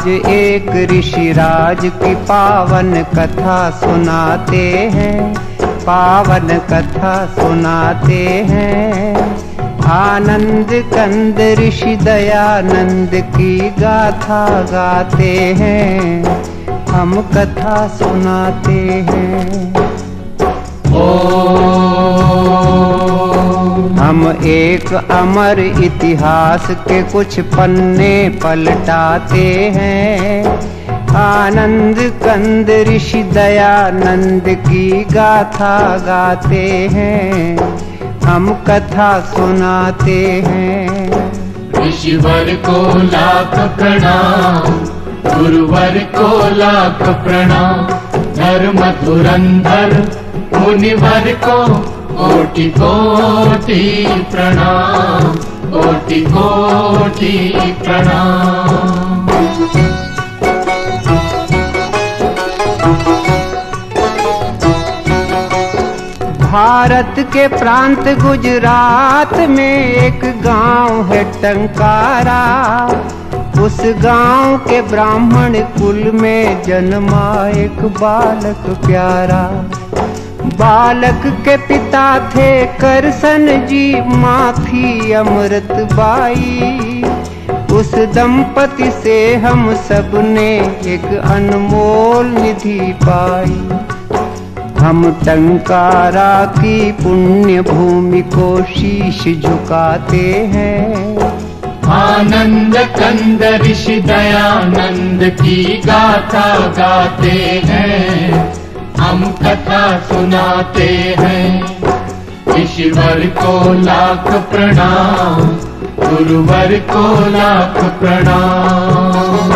आज एक ऋषिराज की पावन कथा सुनाते हैं, पावन कथा सुनाते हैं। आनंद कंद ऋषि दयानंद की गाथा गाते हैं, हम कथा सुनाते हैं। हम एक अमर इतिहास के कुछ पन्ने पलटाते हैं। आनंद कंद ऋषि दयानंद की गाथा गाते हैं, हम कथा सुनाते हैं। ऋषिवर को लाख प्रणाम, गुरुवर को लाख प्रणाम। धर्म धुरंधर मुनिवर को कोटि कोटि प्रणाम, कोटि कोटि प्रणाम। भारत के प्रांत गुजरात में एक गांव है टंकारा। उस गांव के ब्राह्मण कुल में जन्मा एक बालक प्यारा। बालक के पिता थे करसन जी, माँ थी अमृत बाई। उस दंपति से हम सब ने एक अनमोल निधि पाई। हम टंकारा की पुण्य भूमि को शीश झुकाते हैं। आनंद कंद ऋषि दयानंद की गाथा गाते हैं, हम कथा सुनाते हैं। ऋषिवर को लाख प्रणाम, गुरुवर को लाख प्रणाम।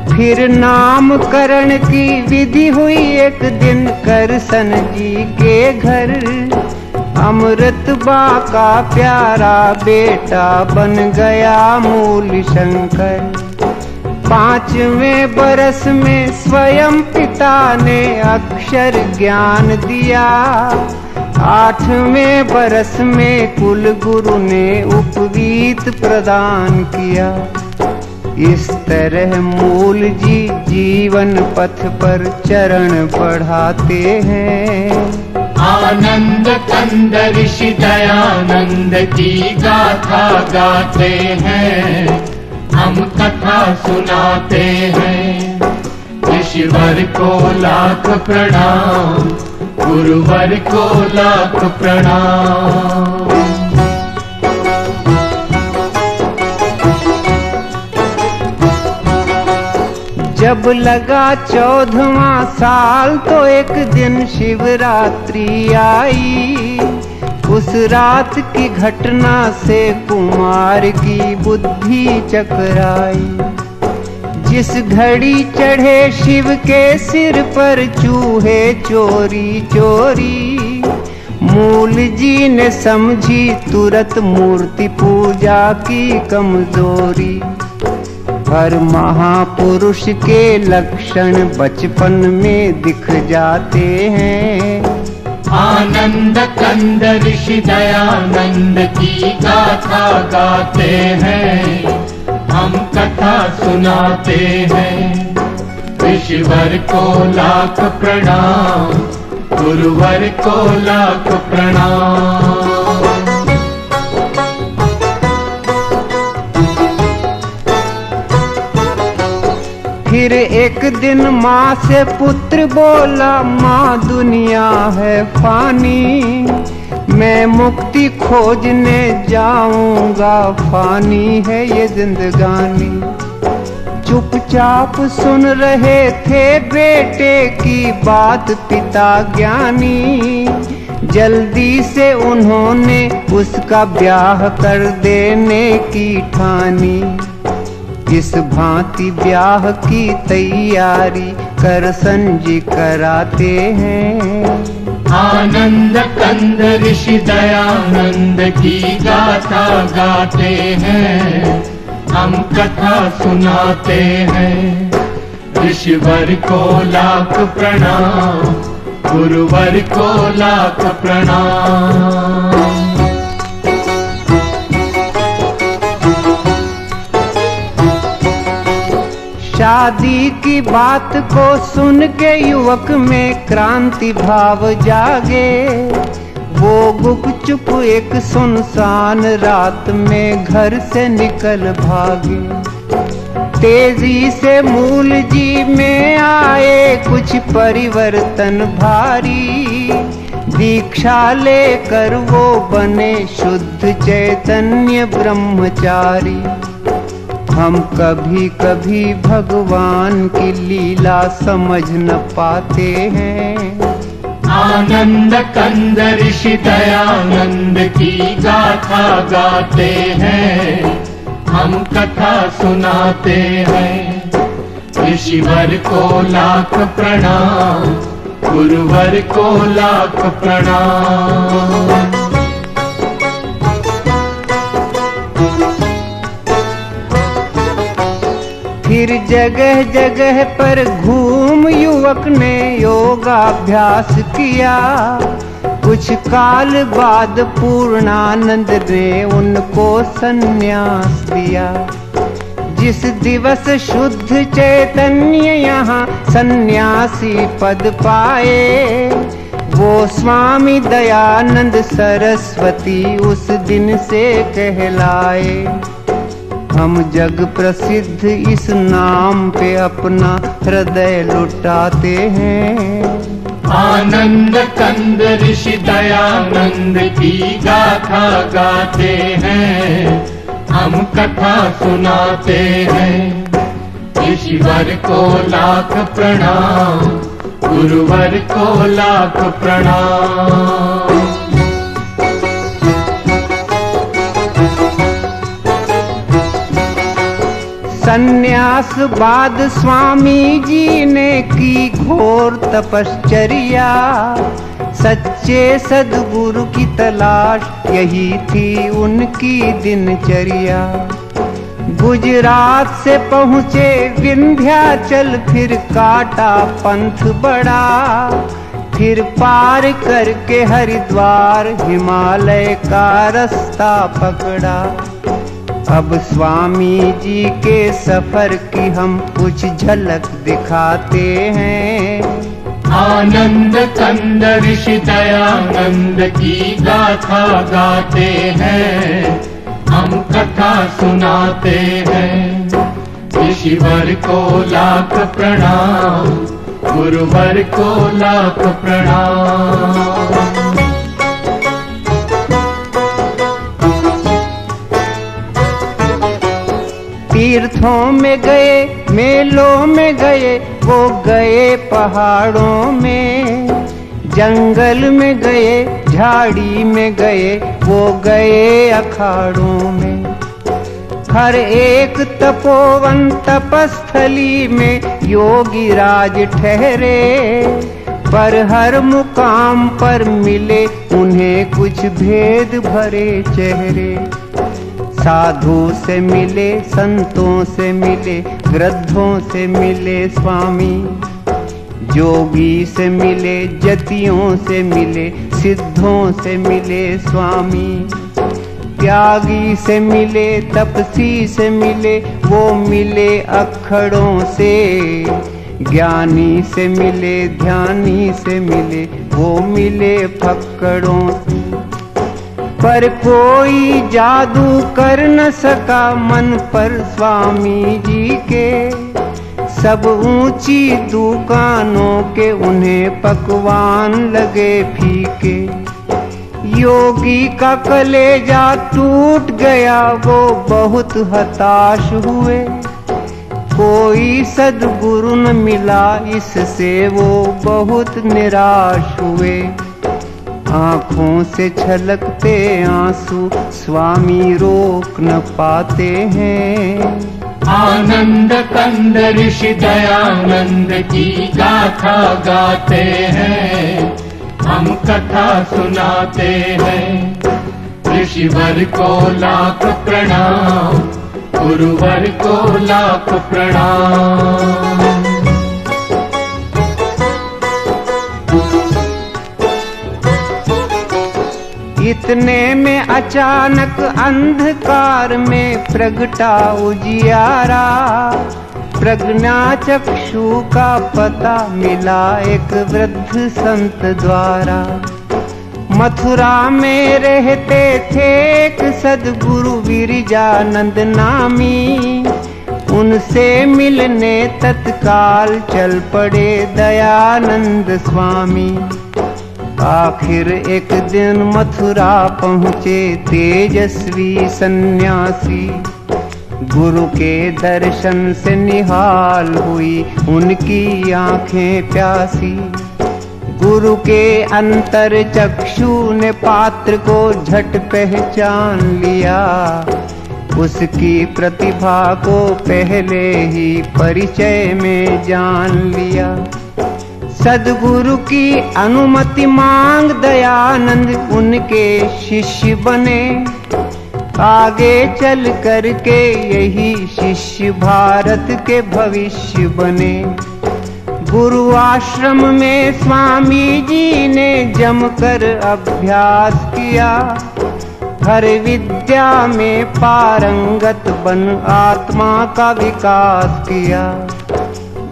फिर नामकरण की विधि हुई एक दिन करसन जी के घर। अमृत बा का प्यारा बेटा बन गया मूल शंकर। 5वें बरस में स्वयं पिता ने अक्षर ज्ञान दिया। 8वें बरस में कुल गुरु ने उपवीत प्रदान किया। इस तरह मूल जी जीवन पथ पर चरण बढ़ाते हैं। आनंद कंद ऋषि दयानंद की गाथा गाते हैं, हम कथा सुनाते हैं। ऋषिवर को लाख प्रणाम, गुरुवर को लाख प्रणाम। जब लगा 14वां साल तो एक दिन शिवरात्रि आई। उस रात की घटना से कुमार की बुद्धि चकराई। जिस घड़ी चढ़े शिव के सिर पर चूहे चोरी चोरी। मूल जी ने समझी तुरंत मूर्ति पूजा की कमजोरी। हर महापुरुष के लक्षण बचपन में दिख जाते हैं। आनंद कंद ऋषि दयानंद की गाथा गाते हैं, हम कथा सुनाते हैं। ऋषिवर को लाख प्रणाम, गुरुवर को लाख प्रणाम। फिर एक दिन माँ से पुत्र बोला, माँ दुनिया है फानी। मैं मुक्ति खोजने जाऊंगा, फानी है ये जिंदगानी। चुपचाप सुन रहे थे बेटे की बात पिता ज्ञानी। जल्दी से उन्होंने उसका ब्याह कर देने की ठानी। इस भांति ब्याह की तैयारी करसन जी कराते हैं। आनंद कंद ऋषि दयानंद की गाथा गाते हैं, हम कथा सुनाते हैं। ऋषिवर को लाख प्रणाम, गुरुवर को लाख प्रणाम। शादी की बात को सुन के युवक में क्रांति भाव जागे। वो गुपचुप एक सुनसान रात में घर से निकल भागे। तेजी से मूल जी में आए कुछ परिवर्तन भारी। दीक्षा लेकर वो बने शुद्ध चैतन्य ब्रह्मचारी। हम कभी कभी भगवान की लीला समझ न पाते हैं। आनंद कंद ऋषि दयानंद की गाथा गाते हैं, हम कथा सुनाते हैं। ऋषिवर को लाख प्रणाम, गुरुवर को लाख प्रणाम। फिर जगह जगह पर घूम युवक ने योगाभ्यास किया। कुछ काल बाद पूर्णानंद ने उनको सन्यास दिया। जिस दिवस शुद्ध चैतन्य यहाँ सन्यासी पद पाए, वो स्वामी दयानंद सरस्वती उस दिन से कहलाए। हम जग प्रसिद्ध इस नाम पे अपना हृदय लुटाते हैं। आनंद कंद ऋषि दयानंद की गाथा गाते हैं, हम कथा सुनाते हैं। ऋषिवर को लाख प्रणाम, गुरुवर को लाख प्रणाम। सन्यास बाद स्वामी जी ने की घोर तपश्चर्या। सच्चे सद्गुरु की तलाश यही थी उनकी दिनचर्या। गुजरात से पहुँचे विंध्याचल, फिर काटा पंथ बड़ा। फिर पार करके हरिद्वार हिमालय का रास्ता पकड़ा। अब स्वामी जी के सफर की हम कुछ झलक दिखाते हैं। आनंद कंद ऋषि दयानंद की गाथा गाते हैं, हम कथा सुनाते हैं। ऋषिवर को लाख प्रणाम, गुरुवर को लाख प्रणाम। तीर्थों में गए, मेलों में गए, वो गए पहाड़ों में। जंगल में गए, झाड़ी में गए, वो गए अखाड़ों में। हर एक तपोवन तपस्थली में योगी राज ठहरे। पर हर मुकाम पर मिले उन्हें कुछ भेद भरे चेहरे। साधु से मिले, संतों से मिले, वृद्धों से मिले स्वामी। जोगी से मिले, जतियों से मिले, सिद्धों से मिले स्वामी। त्यागी से मिले, तपसी से मिले, वो मिले अखड़ों से। ज्ञानी से मिले, ध्यानी से मिले, वो मिले फक्कड़ों से। पर कोई जादू कर न सका मन पर स्वामी जी के। सब ऊंची दुकानों के उन्हें पकवान लगे फीके। योगी का कलेजा टूट गया, वो बहुत हताश हुए। कोई सद्गुरु न मिला, इससे वो बहुत निराश हुए। आँखों से छलकते आंसू स्वामी रोक न पाते हैं। आनंद कंद ऋषि दयानंद की गाथा गाते हैं, हम कथा सुनाते हैं। ऋषिवर को लाख प्रणाम, गुरुवर को लाख प्रणाम। इतने में अचानक अंधकार में प्रगटा उजियारा। प्रज्ञा चक्षु का पता मिला एक वृद्ध संत द्वारा। मथुरा में रहते थे एक सद्गुरु विरजानंद नामी। उनसे मिलने तत्काल चल पड़े दयानंद स्वामी। आखिर एक दिन मथुरा पहुँचे तेजस्वी सन्यासी। गुरु के दर्शन से निहाल हुई उनकी आंखें प्यासी। गुरु के अंतर चक्षु ने पात्र को झट पहचान लिया। उसकी प्रतिभा को पहले ही परिचय में जान लिया। सद्गुरु की अनुमति मांग दयानंद उनके शिष्य बने। आगे चल करके यही शिष्य भारत के भविष्य बने। गुरु आश्रम में स्वामी जी ने जमकर अभ्यास किया। हर विद्या में पारंगत बन आत्मा का विकास किया।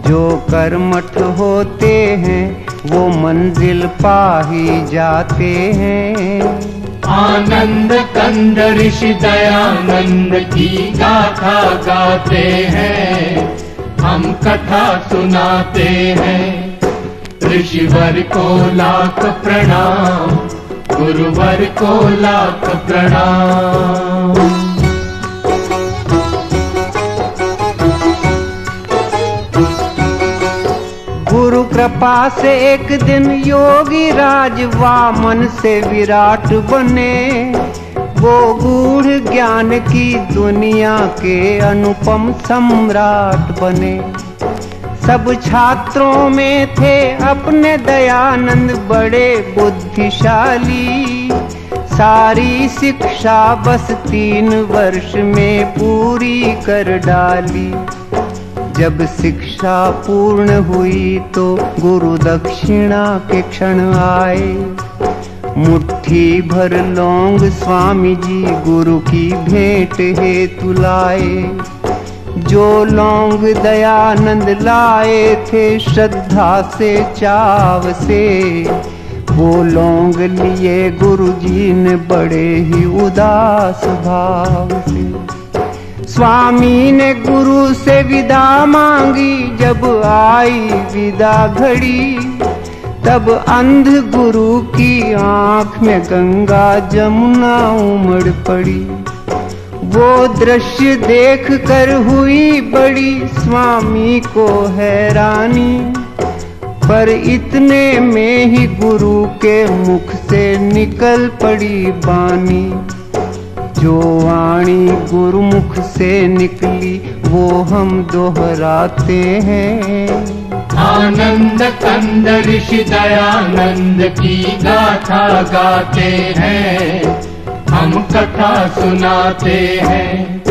जो कर्मठ होते हैं वो मंजिल पा ही जाते हैं। आनंद कंद ऋषि दयानंद की गाथा गाते हैं, हम कथा सुनाते हैं। ऋषिवर को लाख प्रणाम, गुरुवर को लाख प्रणाम। गुरु कृपा से एक दिन योगी राज वामन से विराट बने। वो गूढ़ ज्ञान की दुनिया के अनुपम सम्राट बने। सब छात्रों में थे अपने दयानंद बड़े बुद्धिशाली। सारी शिक्षा बस 3 वर्ष में पूरी कर डाली। जब शिक्षा पूर्ण हुई तो गुरु दक्षिणा के क्षण आए। मुट्ठी भर लौंग स्वामी जी गुरु की भेंट हेतु लाए। जो लौंग दयानंद लाए थे श्रद्धा से चाव से, वो लौंग लिए गुरु जी ने बड़े ही उदास भाव से। स्वामी ने गुरु से विदा मांगी, जब आई विदा घड़ी तब अंध गुरु की आंख में गंगा जमुना उमड़ पड़ी। वो दृश्य देख कर हुई बड़ी स्वामी को हैरानी। पर इतने में ही गुरु के मुख से निकल पड़ी बानी। जो वाणी गुरुमुख से निकली वो हम दोहराते हैं। आनंद कंद ऋषि दयानंद की गाथा गाते हैं, हम कथा सुनाते हैं।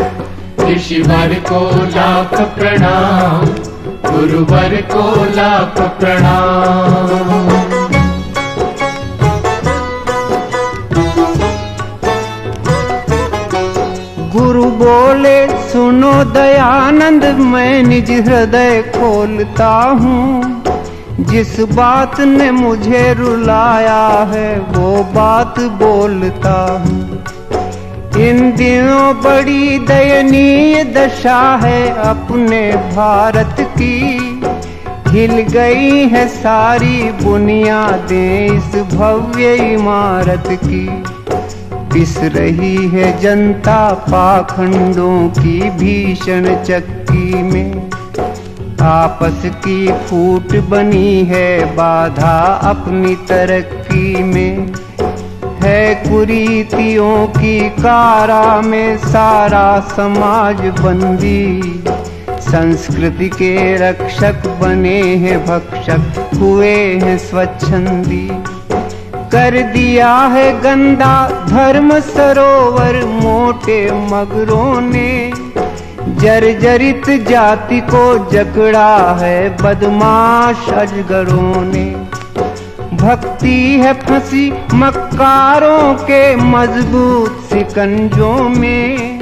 ऋषिवर को लाख प्रणाम, गुरुवर को लाख प्रणाम। गुरु बोले सुनो दयानंद, मैं निज हृदय खोलता हूँ। जिस बात ने मुझे रुलाया है वो बात बोलता हूँ। इन दिनों बड़ी दयनीय दशा है अपने भारत की। हिल गई है सारी बुनियादें इस भव्य इमारत की। पिस रही है जनता पाखंडों की भीषण चक्की में। आपस की फूट बनी है बाधा अपनी तरक्की में। है कुरीतियों की कारा में सारा समाज बंदी। संस्कृति के रक्षक बने हैं भक्षक, हुए हैं स्वच्छंदी। कर दिया है गंदा धर्म सरोवर मोटे मगरों ने। जर्जरित जाति को जकड़ा है बदमाश अजगरों ने। भक्ति है फंसी मक्कारों के मजबूत सिकंजों में।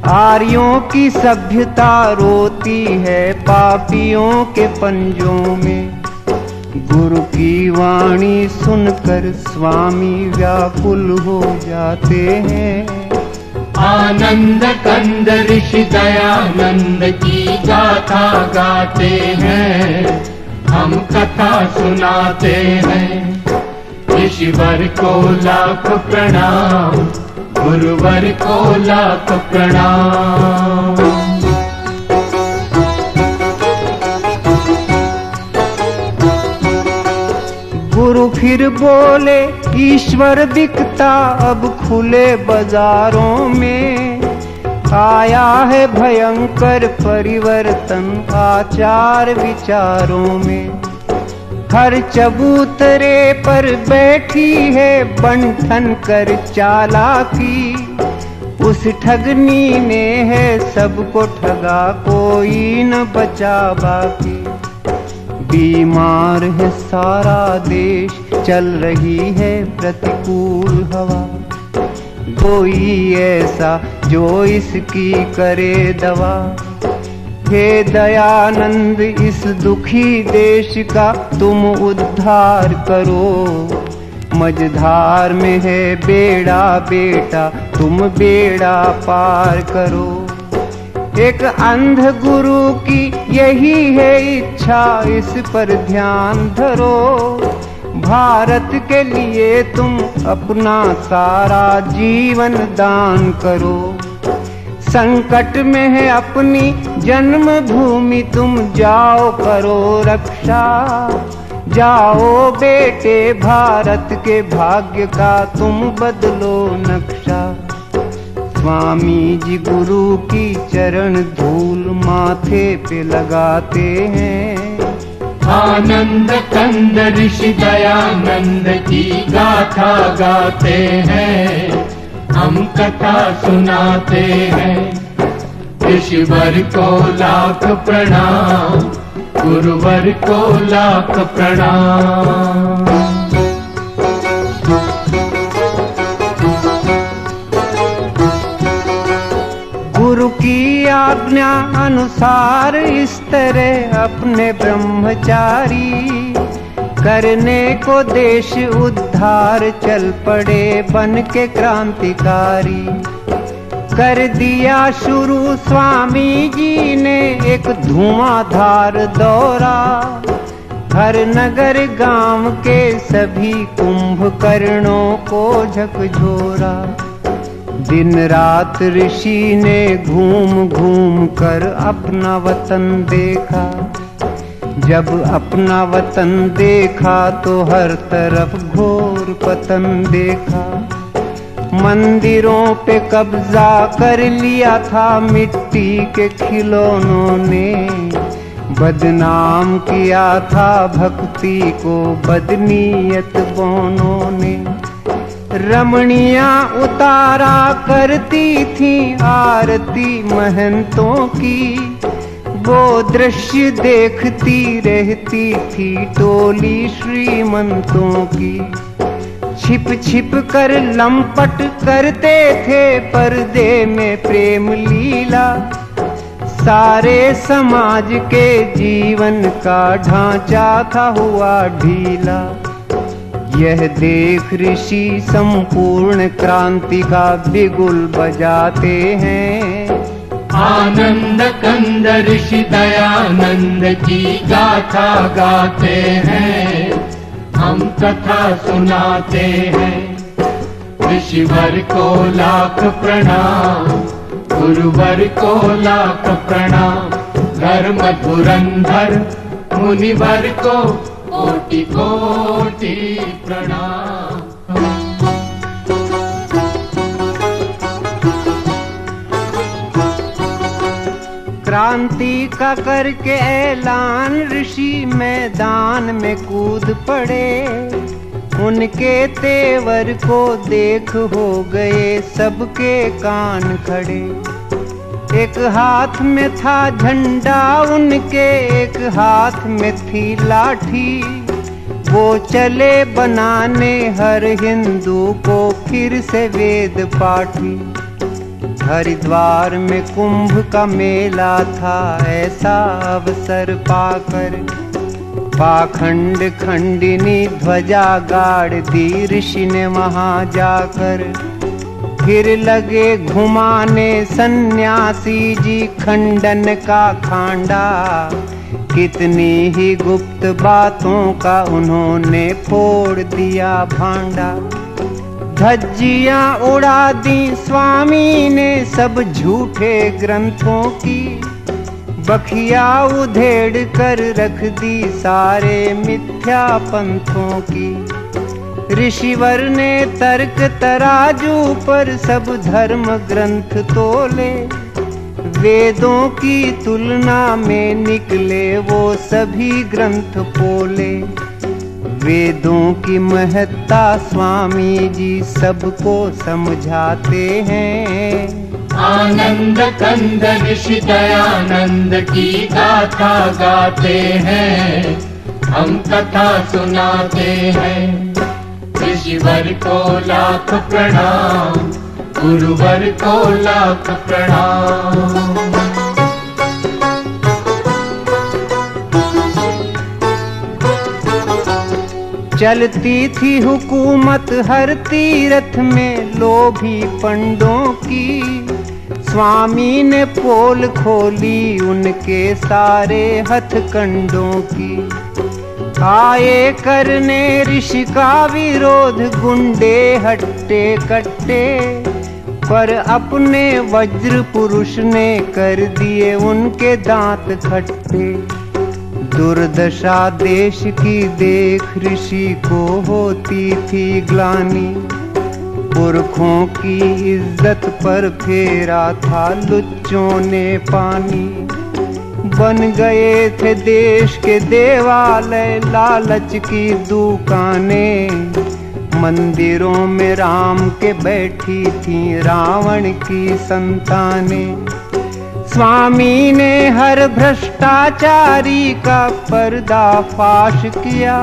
आर्यों की सभ्यता रोती है पापियों के पंजों में। गुरु की वाणी सुनकर स्वामी व्याकुल हो जाते हैं। आनंद कंद ऋषि दयानंद की गाथा गाते हैं, हम कथा सुनाते हैं। ऋषिवर को लाख प्रणाम, गुरुवर को लाख प्रणाम। गुरु फिर बोले ईश्वर दिखता अब खुले बाजारों में। आया है भयंकर परिवर्तन आचार विचारों में। हर चबूतरे पर बैठी है बंठन कर चालाकी। उस ठगनी ने है सबको ठगा, कोई न बचा बाकी। बीमार है सारा देश, चल रही है प्रतिकूल हवा। कोई ऐसा जो इसकी करे दवा। हे दयानंद इस दुखी देश का तुम उद्धार करो। मझधार में है बेड़ा बेटा, तुम बेड़ा पार करो। एक अंध गुरु की यही है इच्छा, इस पर ध्यान धरो। भारत के लिए तुम अपना सारा जीवन दान करो। संकट में है अपनी जन्मभूमि, तुम जाओ करो रक्षा। जाओ बेटे भारत के भाग्य का तुम बदलो नक्शा। स्वामी जी गुरु की चरण धूल माथे पे लगाते हैं। आनंद कंद ऋषि दयानंद की गाथा गाते हैं, हम कथा सुनाते हैं। ऋषिवर को लाख प्रणाम, गुरुवर को लाख प्रणाम। गुरु की आज्ञा अनुसार इस तरह अपने ब्रह्मचारी करने को देश उद्धार चल पड़े बन के क्रांतिकारी। कर दिया शुरू स्वामी जी ने एक धुआंधार दौरा। हर नगर गांव के सभी कुंभकर्णों को झकझोरा। दिन रात ऋषि ने घूम घूम कर अपना वतन देखा। जब अपना वतन देखा तो हर तरफ घोर पतन देखा। मंदिरों पे कब्जा कर लिया था मिट्टी के खिलौनों ने। बदनाम किया था भक्ति को बदनीयत बौनों ने। रमणियां उतारा करती थी आरती महंतों की। वो दृश्य देखती रहती थी टोली श्रीमंतों की। छिप छिप कर लंपट करते थे पर्दे में प्रेम लीला। सारे समाज के जीवन का ढांचा था हुआ ढीला। यह देख ऋषि संपूर्ण क्रांति का बिगुल बजाते हैं। आनंद कंद ऋषि दयानंद की गाथा गाते हैं, हम कथा सुनाते हैं। ऋषिवर को लाख प्रणाम, गुरुवर को लाख प्रणाम। धर्म धुरंधर मुनिवर को कोटि कोटि प्रणाम। क्रांति का करके ऐलान ऋषि मैदान में कूद पड़े। उनके तेवर को देख हो गए सबके कान खड़े। एक हाथ में था झंडा उनके, एक हाथ में थी लाठी। वो चले बनाने हर हिंदू को फिर से वेद पाठी। हरिद्वार में कुंभ का मेला था, ऐसा अवसर पाकर पाखंड खंडिनी ध्वजा गाड़ दी ऋषि ने वहां जाकर। फिर लगे घुमाने सन्यासी जी खंडन का खांडा, कितनी ही गुप्त बातों का उन्होंने फोड़ दिया भांडा। धज्जियां उड़ा दी स्वामी ने सब झूठे ग्रंथों की, बखिया उधेड़ कर रख दी सारे मिथ्या पंथों की। ऋषिवर ने तर्क तराजू पर सब धर्म ग्रंथ तोले, वेदों की तुलना में निकले वो सभी ग्रंथ पोले। वेदों की महत्ता स्वामी जी सबको समझाते हैं। आनंद कंद ऋषि दयानंद की गाथा गाते हैं, हम कथा सुनाते हैं। ऋषिवर को लाख प्रणाम, गुरुवर को लाख प्रणाम। चलती थी हुकूमत हर तीर्थ में लोभी पंडों की, स्वामी ने पोल खोली उनके सारे हथकंडों की। आए करने ऋषि का विरोध गुंडे हट्टे कट्टे, पर अपने वज्र पुरुष ने कर दिए उनके दांत खट्टे। दुर्दशा देश की देख ऋषि को होती थी ग्लानि, पुरखों की इज्जत पर फेरा था लुच्चों ने पानी। बन गए थे देश के देवालय लालच की दुकानें, मंदिरों में राम के बैठी थी रावण की संतानें। स्वामी ने हर भ्रष्टाचारी का पर्दाफाश किया,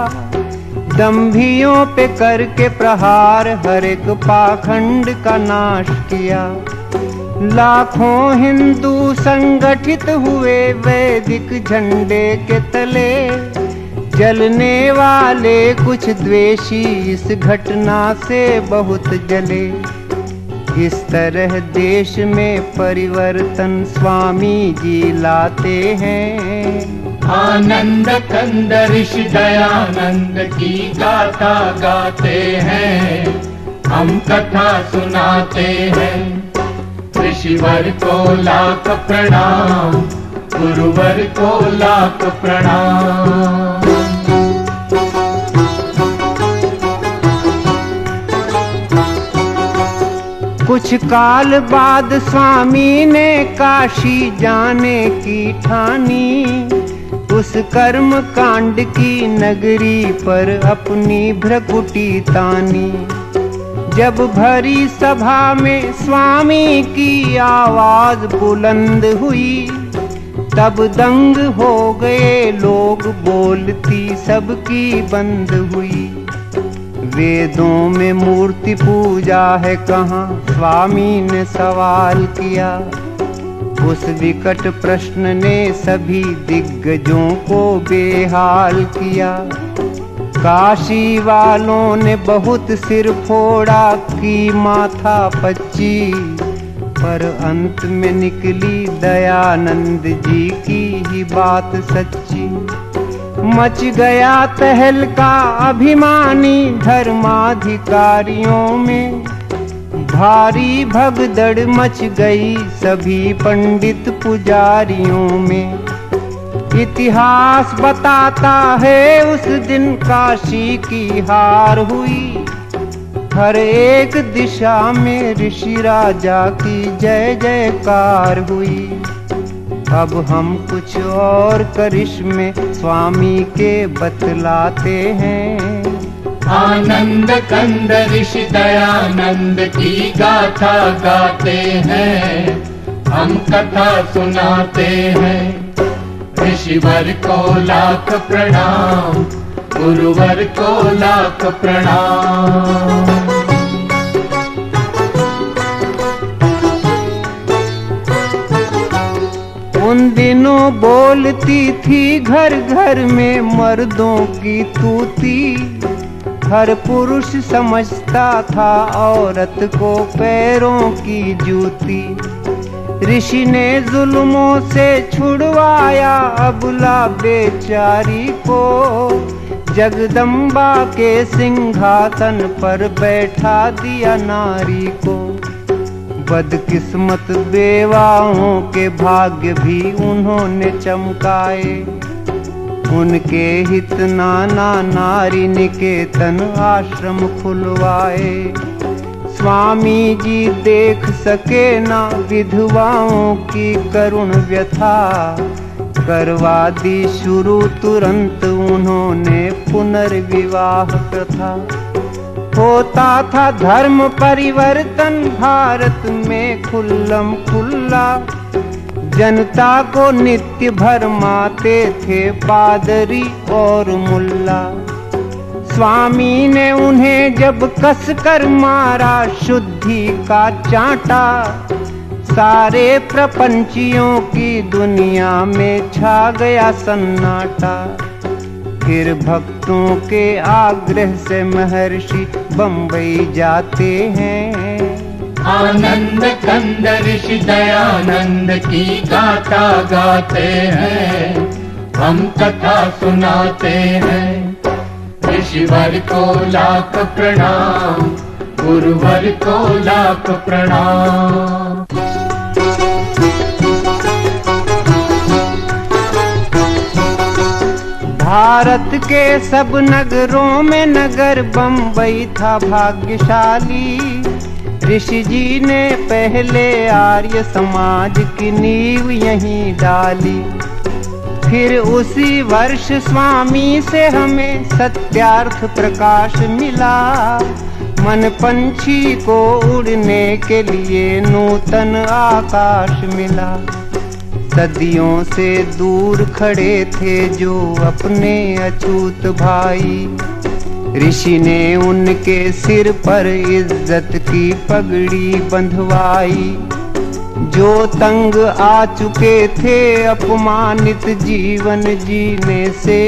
दंभियों पे करके प्रहार हर एक पाखंड का नाश किया। लाखों हिंदू संगठित हुए वैदिक झंडे के तले, जलने वाले कुछ द्वेषी इस घटना से बहुत जले। इस तरह देश में परिवर्तन स्वामी जी लाते हैं। आनंद कंद ऋषि दयानंद की गाथा गाते हैं, हम कथा सुनाते हैं। ऋषिवर को लाख प्रणाम, गुरुवर को लाख प्रणाम। कुछ काल बाद स्वामी ने काशी जाने की ठानी, उस कर्म कांड की नगरी पर अपनी भ्रकुटी तानी। जब भरी सभा में स्वामी की आवाज बुलंद हुई, तब दंग हो गए लोग, बोलती सबकी बंद हुई। वेदों में मूर्ति पूजा है कहाँ, स्वामी ने सवाल किया। उस विकट प्रश्न ने सभी दिग्गजों को बेहाल किया। काशी वालों ने बहुत सिर फोड़ा की माथा पच्ची, पर अंत में निकली दयानंद जी की ही बात सच्ची। मच गया तहलका अभिमानी धर्माधिकारियों में, भारी भगदड़ मच गई सभी पंडित पुजारियों में। इतिहास बताता है उस दिन काशी की हार हुई, हर एक दिशा में ऋषि राजा की जय जयकार हुई। अब हम कुछ और करिश्मे स्वामी के बतलाते हैं। आनंद कंद ऋषि दयानंद की गाथा गाते हैं, हम कथा सुनाते हैं। ऋषिवर को लाख प्रणाम, गुरुवर को लाख प्रणाम। उन दिनों बोलती थी घर घर में मर्दों की तूती। हर पुरुष समझता था औरत को पैरों की जूती। ऋषि ने जुल्मों से छुड़वाया अबला बेचारी को, जगदम्बा के सिंहासन पर बैठा दिया नारी को। बदकिस्मत बेवाओं के भाग्य भी उन्होंने चमकाए, उनके हित नाना नारी निकेतन आश्रम खुलवाए। स्वामी जी देख सके ना विधवाओं की करुण व्यथा, करवा दी शुरू तुरंत उन्होंने पुनर्विवाह प्रथा। होता था धर्म परिवर्तन भारत में खुल्लम खुल्ला, जनता को नित्य भरमाते थे पादरी और मुल्ला। स्वामी ने उन्हें जब कसकर मारा शुद्धि का चांटा, सारे प्रपंचियों की दुनिया में छा गया सन्नाटा। फिर भक्तों के आग्रह से महर्षि बम्बई जाते हैं। आनंद कंद ऋषि दयानंद की गाथा गाते हैं, हम कथा सुनाते हैं। ऋषिवर को लाख प्रणाम, गुरुवर को लाख प्रणाम। भारत के सब नगरों में नगर बम्बई था भाग्यशाली। ऋषि जी ने पहले आर्य समाज की नींव यहीं डाली। फिर उसी वर्ष स्वामी से हमें सत्यार्थ प्रकाश मिला। मन पंछी को उड़ने के लिए नूतन आकाश मिला। सदियों से दूर खड़े थे जो अपने अछूत भाई, ऋषि ने उनके सिर पर इज्जत की पगड़ी बंधवाई। जो तंग आ चुके थे अपमानित जीवन जीने से,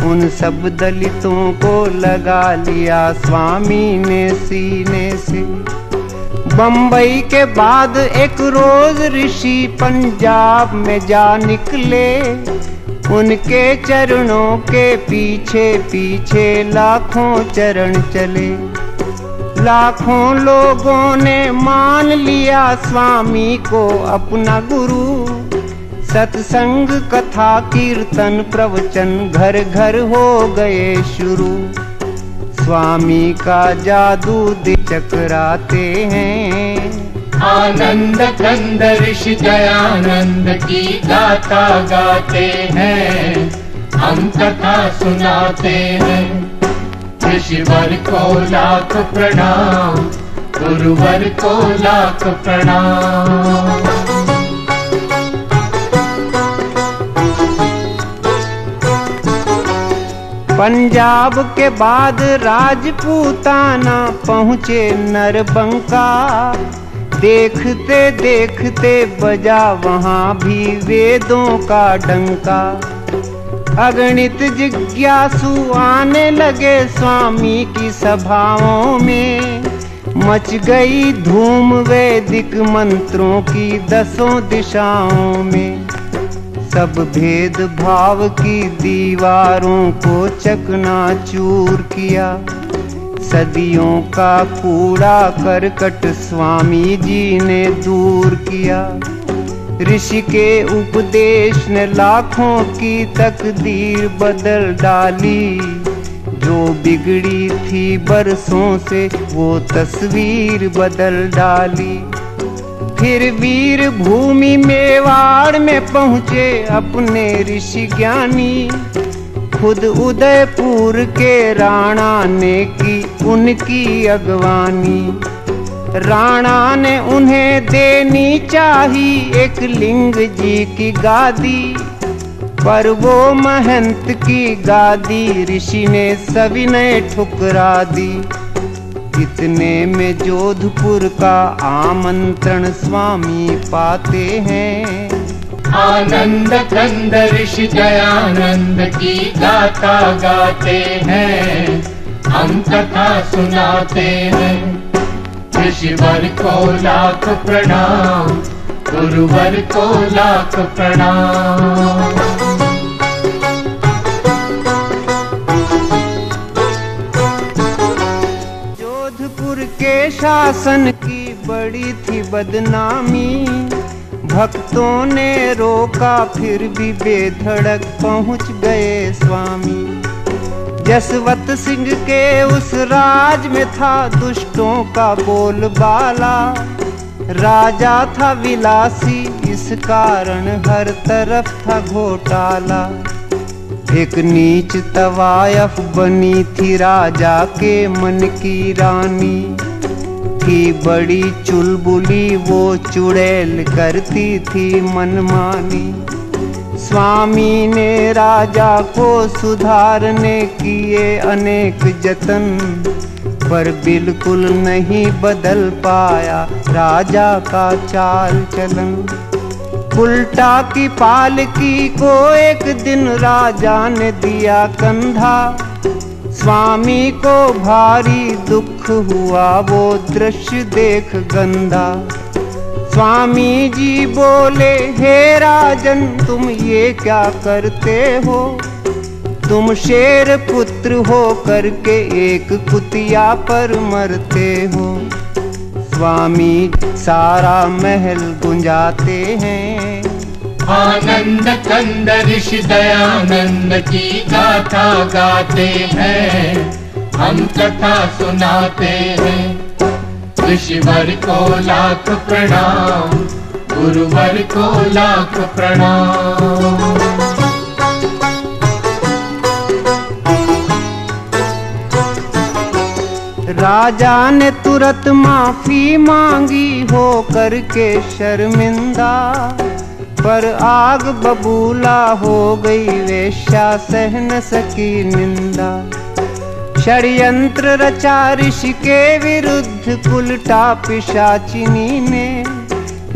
उन सब दलितों को लगा लिया स्वामी ने सीने से। बम्बई के बाद एक रोज ऋषि पंजाब में जा निकले। उनके चरणों के पीछे पीछे लाखों चरण चले। लाखों लोगों ने मान लिया स्वामी को अपना गुरु। सत्संग कथा कीर्तन प्रवचन घर घर हो गए शुरू। स्वामी का जादू चकराते हैं। आनंद कंद ऋषि दयानंद की गाथा गाते हैं, हम कथा सुनाते हैं। ऋषिवर को लाख प्रणाम, गुरुवर को लाख प्रणाम। पंजाब के बाद राजपूताना पहुँचे नरबंका। देखते देखते बजा वहाँ भी वेदों का डंका। अगणित जिज्ञासु आने लगे स्वामी की सभाओं में। मच गई धूम वैदिक मंत्रों की 10 दिशाओं में। सब भेद भाव की दीवारों को चकनाचूर किया। सदियों का कूड़ा करकट स्वामी जी ने दूर किया। ऋषि के उपदेश ने लाखों की तकदीर बदल डाली। जो बिगड़ी थी बरसों से वो तस्वीर बदल डाली। फिर वीर भूमि मेवाड़ में पहुँचे अपने ऋषि ज्ञानी। खुद उदयपुर के राणा ने की उनकी अगवानी। राणा ने उन्हें देनी चाही एक लिंग जी की गादी, पर वो महंत की गादी ऋषि ने सविनय ठुकरा दी। इतने में जोधपुर का आमंत्रण स्वामी पाते हैं। आनंद कंद ऋषि दयानंद की गाथा गाते हैं, हम कथा सुनाते हैं। ऋषिवर को लाख प्रणाम, गुरुवर को लाख प्रणाम। जोधपुर के शासन की बड़ी थी बदनामी, भक्तों ने रोका फिर भी बेधड़क पहुंच गए स्वामी। जसवंत सिंह के उस राज में था दुष्टों का बोलबाला, राजा था विलासी इस कारण हर तरफ था घोटाला। एक नीच तवायफ बनी थी राजा के मन की रानी, थी बड़ी चुलबुली वो चुड़ैल करती थी मनमानी। स्वामी ने राजा को सुधारने किए अनेक जतन, पर बिल्कुल नहीं बदल पाया राजा का चाल चलन। उल्टा की पालकी को एक दिन राजा ने दिया कंधा, स्वामी को भारी दुख हुआ वो दृश्य देख गंदा। स्वामी जी बोले, हे राजन तुम ये क्या करते हो, तुम शेर पुत्र हो करके एक कुतिया पर मरते हो। स्वामी सारा महल गुंजाते हैं, आनंद कंद ऋषि दयानंद की गाथा गाते हैं, हम कथा सुनाते हैं। ऋषिवर को लाख प्रणाम, गुरुवर को लाख प्रणाम। राजा ने तुरंत माफी मांगी हो करके शर्मिंदा, पर आग बबूला हो गई वेश्या सह न सकी निंदा। षड्यंत्र रचा ऋषि के विरुद्ध उल्टा पिशाचिनी ने,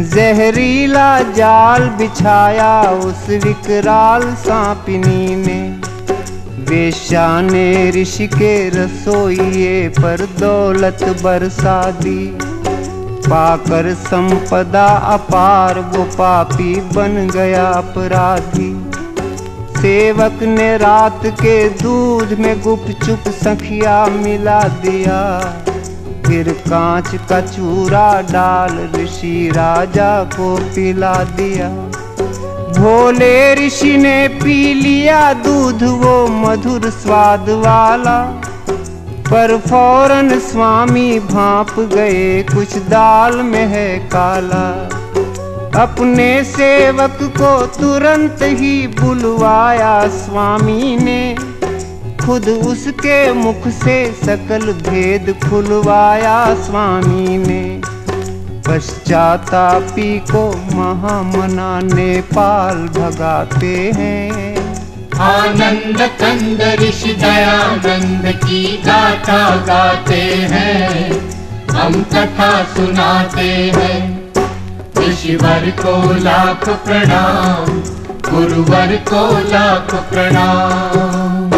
जहरीला जाल बिछाया उस विकराल सांपिनी ने। वेश्या ने ऋषि के रसोइये पर दौलत बरसा दी, पाकर संपदा अपार वो पापी बन गया अपराधी। सेवक ने रात के दूध में गुपचुप सखिया मिला दिया, फिर कांच का चूरा डाल ऋषि राजा को पिला दिया। भोले ऋषि ने पी लिया दूध वो मधुर स्वाद वाला, पर फौरन स्वामी भांप गए कुछ दाल में है काला। अपने सेवक को तुरंत ही बुलवाया स्वामी ने, खुद उसके मुख से सकल भेद खुलवाया स्वामी ने। पश्चातापी को महामना नेपाल भगाते हैं, आनंद कंद ऋषि दयानंद की गाथा गाते हैं, हम कथा सुनाते हैं। ऋषिवर को लाख प्रणाम, गुरुवर को लाख प्रणाम।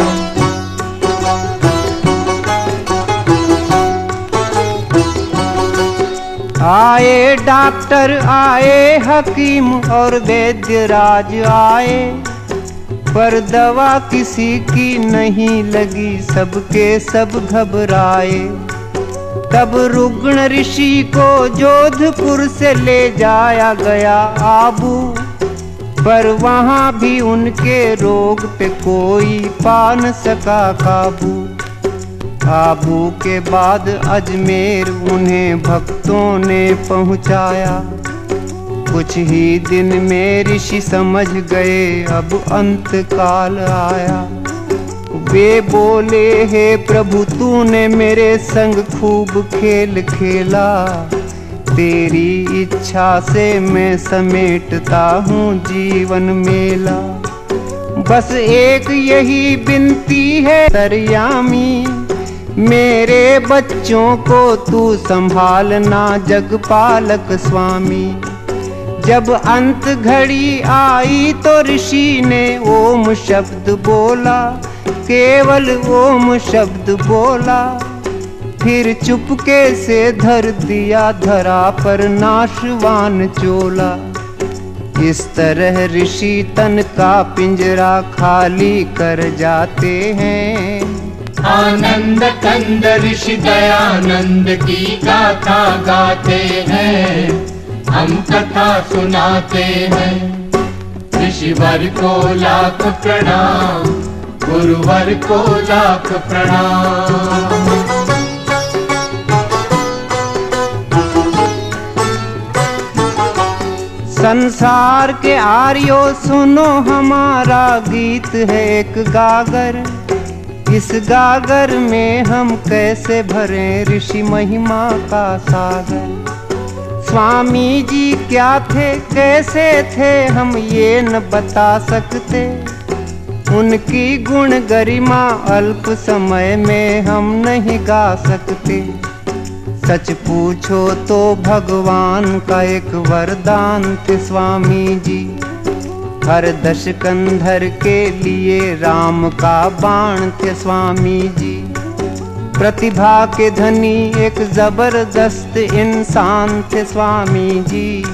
आए डॉक्टर आए हकीम और वैद्य राज आए, पर दवा किसी की नहीं लगी, सबके सब घबराए। तब रुग्ण ऋषि को जोधपुर से ले जाया गया आबू, पर वहाँ भी उनके रोग पे कोई पा न सका काबू। आबू के बाद अजमेर उन्हें भक्तों ने पहुँचाया, कुछ ही दिन में ऋषि समझ गए अब अंत काल आया। वे बोले, हे प्रभु तूने मेरे संग खूब खेल खेला, तेरी इच्छा से मैं समेटता हूँ जीवन मेला। बस एक यही विनती है सरयामी, मेरे बच्चों को तू संभालना जगपालक स्वामी। जब अंत घड़ी आई तो ऋषि ने ओम शब्द बोला, केवल ओम शब्द बोला। फिर चुपके से धर दिया धरा पर नाशवान चोला। इस तरह ऋषि तन का पिंजरा खाली कर जाते हैं। आनंद कंद ऋषि दयानंद की गाथा गाते हैं, हम कथा सुनाते हैं। ऋषिवर को लाख प्रणाम, गुरुवर को लाख प्रणाम। संसार के आर्यो सुनो, हमारा गीत है एक गागर। इस गागर में हम कैसे भरें ऋषि महिमा का सागर। स्वामी जी क्या थे कैसे थे हम ये न बता सकते। उनकी गुण गरिमा अल्प समय में हम नहीं गा सकते। सच पूछो तो भगवान का एक वरदान थे स्वामी जी। हर दशकंधर के लिए राम का बाण थे स्वामी जी। प्रतिभा के धनी एक जबरदस्त इंसान थे स्वामी जी।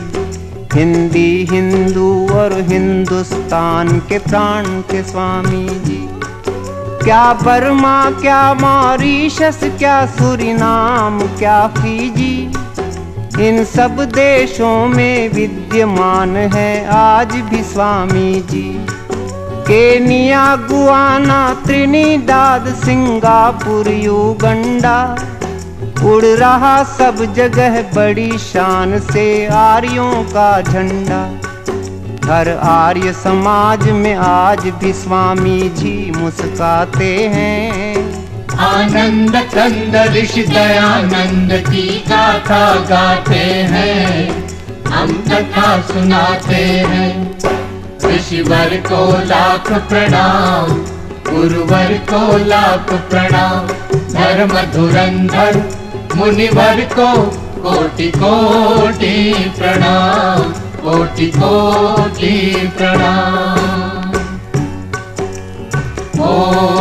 हिंदी हिंदू और हिंदुस्तान के प्राण थे स्वामी जी। क्या बर्मा क्या मॉरीशस क्या सूरीनाम क्या फीजी, इन सब देशों में विद्यमान है आज भी Swami ji. Kenya Guyana Trinidad Singapore Uganda, उड़ रहा सब जगह बड़ी शान से आर्यों का झंडा। हर आर्य समाज में आज भी स्वामी जी मुस्काते हैं। आनंद कंद ऋषि दयानंद की गाथा गाते हैं, हम कथा सुनाते हैं। ऋषिवर को लाख प्रणाम, गुरुवर को लाख प्रणाम। धर्म धुरंधर मुनिवर को कोटि कोटि प्रणाम, कोटि कोटि प्रणाम। ओम